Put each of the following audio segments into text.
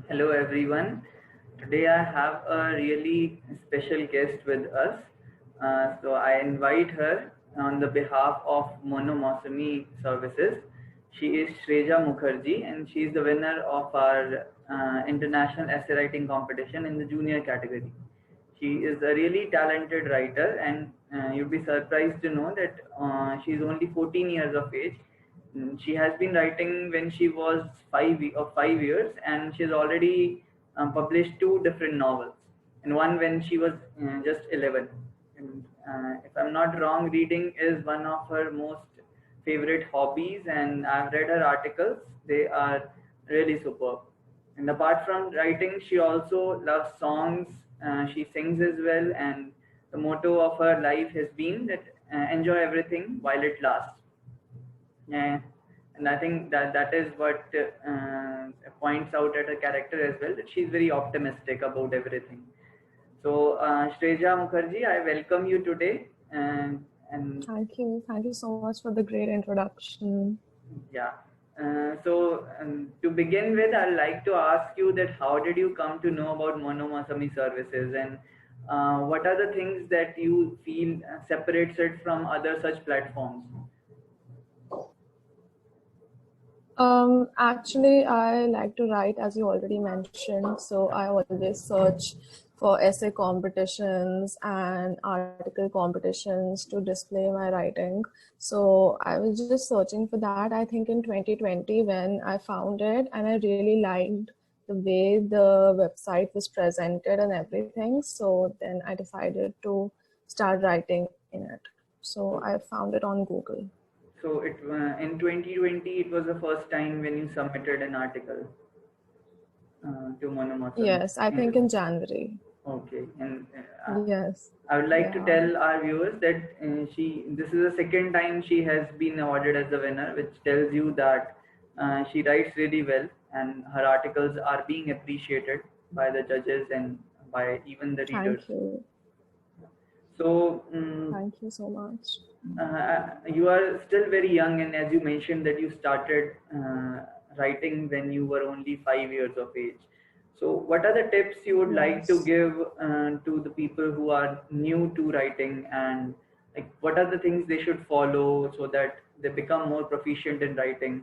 Hello everyone. Today I have a really special guest with us. So I invite her on the behalf of Monomosamy Services. She is Shreja Mukherjee and she is the winner of our international essay writing competition in the junior category. She is a really talented writer, and you'd be surprised to know that she's only 14 years of age. She has been writing when she was 5 years, and she's already published two different novels, and one when she was just 11. And if I'm not wrong, reading is one of her most favorite hobbies, and I've read her articles. They are really superb. And apart from writing, she also loves songs. She sings as well, and the motto of her life has been that enjoy everything while it lasts. Yeah, and I think that is what points out at her character as well, that she's very optimistic about everything. So, Shreja Mukherjee, I welcome you today. And Thank you. Thank you so much for the great introduction. yeah. To begin with, I'd like to ask you that how did you come to know about Monomasami services, and what are the things that you feel separates it from other such platforms? Actually, I like to write, as you already mentioned. So I always search for essay competitions and article competitions to display my writing. So I was just searching for that, I think in 2020 when I found it, and I really liked the way the website was presented and everything. So then I decided to start writing in it. So I found it on Google. So in 2020, it was the first time when you submitted an article to Monomasami. Yes, I think in January. Okay, and Yes. I would like to Yeah. tell our viewers that this is the second time she has been awarded as the winner, which tells you that she writes really well, and her articles are being appreciated by the judges and by even the readers. Thank you. So Thank you so much. you are still very young, and as you mentioned that you started writing when you were only 5 years of age. So what are the tips you would like to Yes. give to the people who are new to writing, and like what are the things they should follow so that they become more proficient in writing?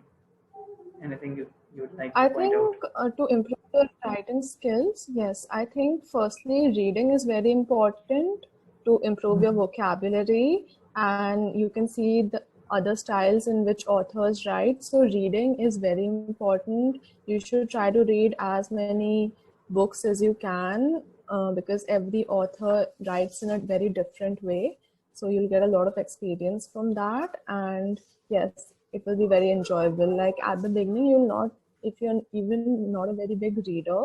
Anything you would like to I point out? think to improve your writing skills, yes, I think firstly, reading is very important to improve your vocabulary, and you can see the other styles in which authors write. So, reading is very important. You should try to read as many books as you can because every author writes in a very different way. So, you'll get a lot of experience from that, and yes, it will be very enjoyable. Like at the beginning, you'll not, if you're even not a very big reader,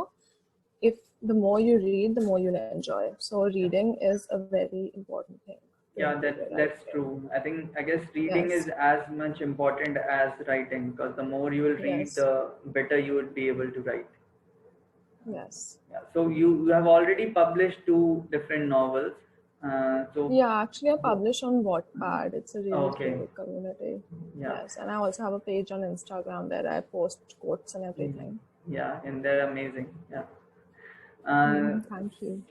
if the more you read, the more you'll enjoy. So reading is a very important thing to Yeah, improve your that's writing. true. I guess reading Yes, is as much important as writing, because the more you will read, yes, the better you would be able to write. yes. Yeah. So you have already published two different novels. So Yeah, actually, I publish on Wattpad. It's a really okay, great community. yeah, Yes, and I also have a page on Instagram where I post quotes and mm, everything. yeah, and they're amazing. Yeah. Uh, Thank you.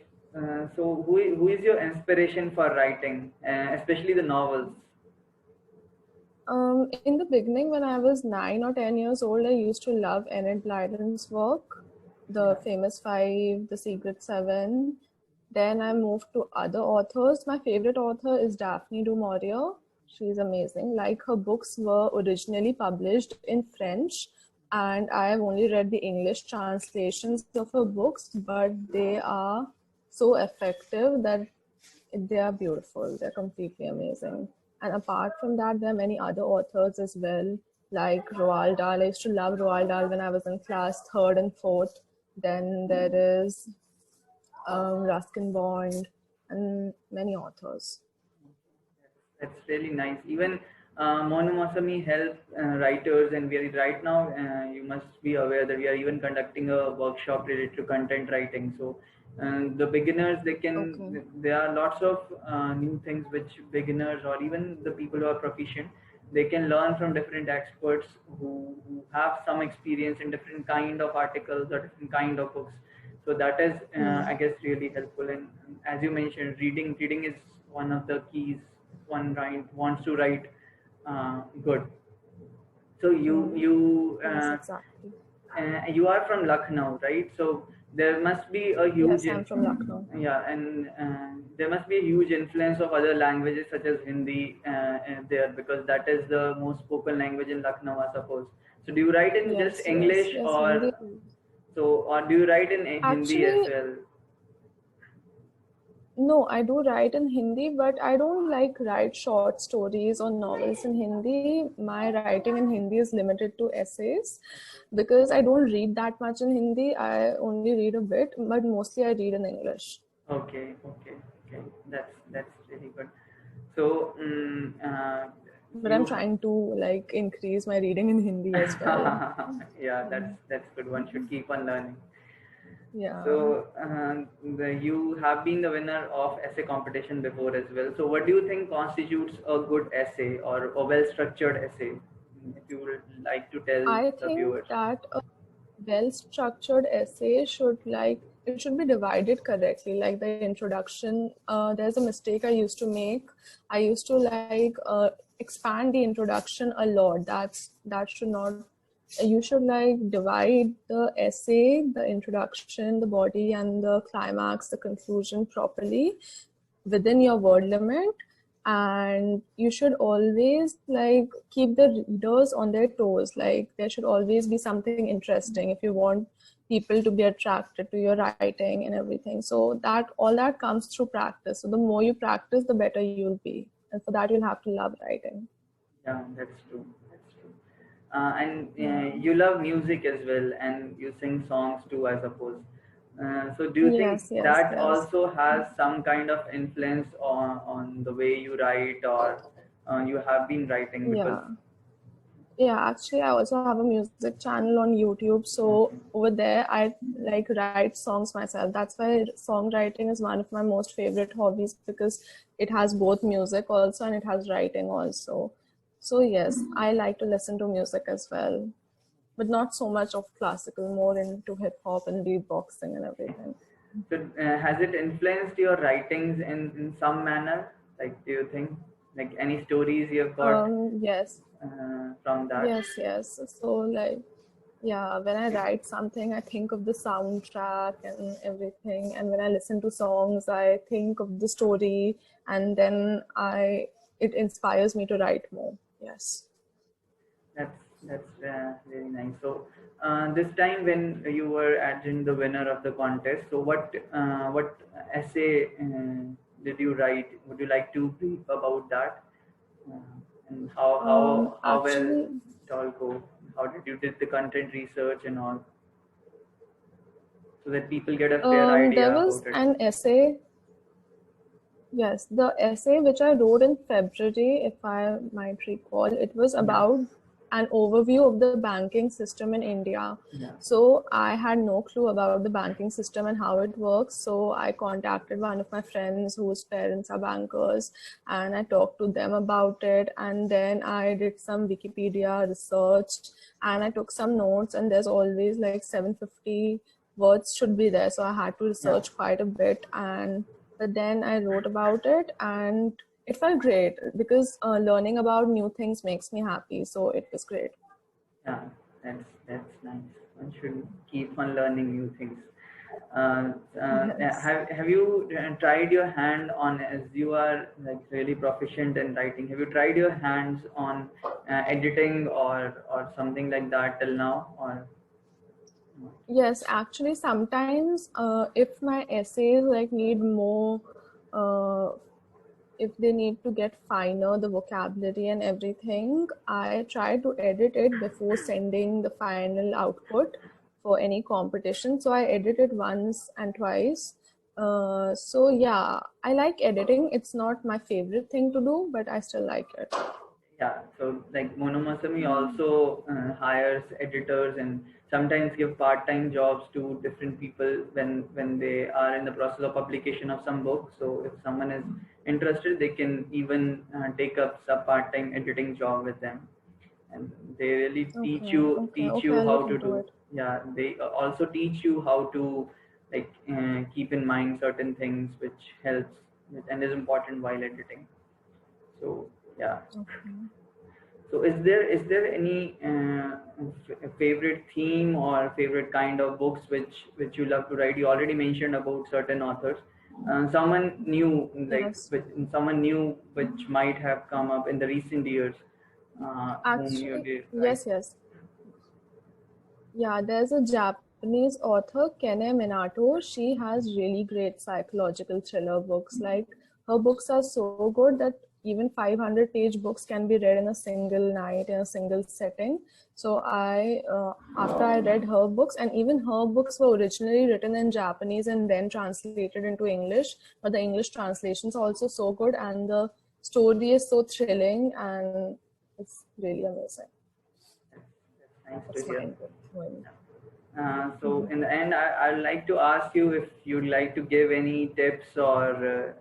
so who is your inspiration for writing, especially the novels? In the beginning, when I was 9 or 10 years old, I used to love Enid Blyton's work, The Yeah. Famous Five, The Secret Seven. Then I moved to other authors. My favorite author is Daphne du Maurier. She's amazing. Like her books were originally published in French, and I have only read the English translations of her books, but they are so effective that they are beautiful. They're completely amazing. And apart from that, there are many other authors as well, like Roald Dahl. I used to love Roald Dahl when I was in class third and fourth. Then there is Ruskin Bond and many authors. That's really nice. Even Monomasami help writers, and we are right now. You must be aware that we are even conducting a workshop related to content writing. So the beginners, they Okay. can. There are lots of new things which beginners or even the people who are proficient, they can learn from different experts who have some experience in different kind of articles or different kind of books. So that is, I guess, really helpful. And as you mentioned, reading is one of the keys. One wants to write good. So Yes, exactly. you are from Lucknow, right? So there must be a huge Yes, I'm from Lucknow. yeah, and there must be a huge influence of other languages such as Hindi there, because that is the most spoken language in Lucknow, I suppose. So do you write in just Yes, yes, English, yes, Hindi. or do you write in Hindi as Actually, well? no, I do write in Hindi, but I don't like write short stories or novels in Hindi. My writing in Hindi is limited to essays because I don't read that much in Hindi. I only read a bit, but mostly I read in English. Okay. That's really good. So But I'm you trying to like increase my reading in Hindi as well. yeah, that's good. One should keep on learning. Yeah. So you have been the winner of essay competition before as well. So what do you think constitutes a good essay or a well-structured essay? If you would like to tell I the think viewers. that a well-structured essay should it should be divided correctly. Like the introduction, there's a mistake I used to make. I used to expand the introduction a lot. That should not. You should like divide the essay, the introduction, the body, and the climax, the conclusion properly within your word limit. And you should always like keep the readers on their toes. Like there should always be something interesting if you want people to be attracted to your writing and everything. So that all that comes through practice. So the more you practice, the better you'll be, and for that you'll have to love writing. Yeah, that's true. That's true. And Yeah. you love music as well, and you sing songs too, I suppose. So do you think Yes, yes, that yes. also has some kind of influence on the way you write, or you have been writing? Because Yeah. Yeah, actually, I also have a music channel on YouTube. So okay, over there, I like write songs myself. That's why songwriting is one of my most favorite hobbies because it has both music also and it has writing also. So yes, I like to listen to music as well, but not so much of classical, more into hip hop and beatboxing and everything. so has it influenced your writings in some manner? Like, do you think, like, any stories you've got Yes, from that? yes. So like, yeah, when I write something, I think of the soundtrack and everything. And when I listen to songs, I think of the story, and then it inspires me to write more. Yes. That's very nice. So this time when you were adjunct the winner of the contest, so what essay did you write? Would you like to brief about that? And how well Actually, it all go? How did you did the content research and all, so that people get a fair there idea was about it? an essay. Yes, the essay which I wrote in February, if I might recall, it was Yeah, about an overview of the banking system in India. yeah, So I had no clue about the banking system and how it works. So I contacted one of my friends whose parents are bankers and I talked to them about it. And then I did some Wikipedia research and I took some notes, and there's always like 750 words should be there. So I had to yeah. research quite a bit, and but then I wrote about it and it felt great because learning about new things makes me happy. So it was great. Yeah, that's nice. One should keep on learning new things. Yes. Have you tried your hand on, as you are like really proficient in writing? Have you tried your hands on editing or something like that till now? Or Yes, actually, sometimes if my essays like need more, uh, if they need to get finer, the vocabulary and everything, I try to edit it before sending the final output for any competition. So I edit it once and twice. So yeah, I like editing. It's not my favorite thing to do, but I still like it. yeah, so like Monomasami also hires editors and sometimes give part-time jobs to different people when they are in the process of publication of some book. So if someone is interested, they can even take up some part-time editing job with them, and they really teach Okay, you okay, teach okay. you I'll how look to into do. it. Yeah, they also teach you how to like keep in mind certain things which helps and is important while editing. So yeah. Okay. So is there any favorite theme or favorite kind of books which you love to write? You already mentioned about certain authors. Someone new, Yes. someone new which might have come up in the recent years, whom you Actually, did write. yes, yes. Yeah, there's a Japanese author, Kene Minato. She has really great psychological thriller books. Like, her books are so good that even 500-page books can be read in a single night, in a single setting. So after I read her books, and even her books were originally written in Japanese and then translated into English, but the English translations are also so good, and the story is so thrilling, and it's really amazing. Nice to It's hear. mind-blowing. So in the end, I'd like to ask you if you'd like to give any tips or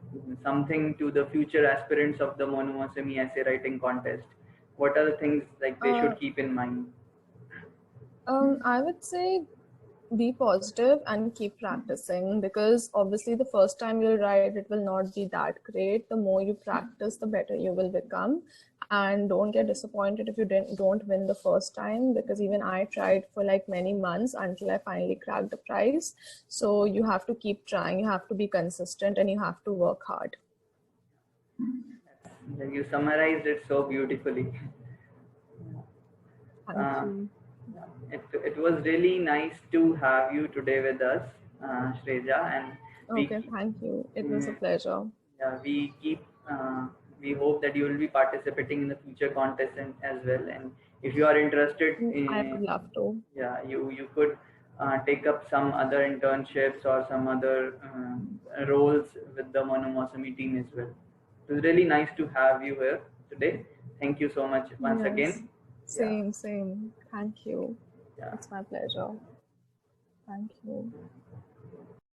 something to the future aspirants of the Monomotomy essay writing contest. What are the things like they Uh, should keep in mind? I would say be positive and keep practicing, because obviously the first time you'll write, it will not be that great. The more you practice, the better you will become. And don't get disappointed if you don't win the first time, because even I tried for like many months until I finally cracked the prize. So you have to keep trying, you have to be consistent, and you have to work hard. You summarized it so beautifully. Thank Uh, you. it was really nice to have you today with us, Shreja, and we Okay, thank you. It was a uh, pleasure. yeah, we hope that you will be participating in the future contests as well. And if you are interested I in, would love to. yeah, you could take up some other internships or some other roles with the Monomotomy team as well. It was really nice to have you here today. Thank you so much once Yes, again. Yeah, same, same. Thank you. yeah. It's my pleasure. Thank you.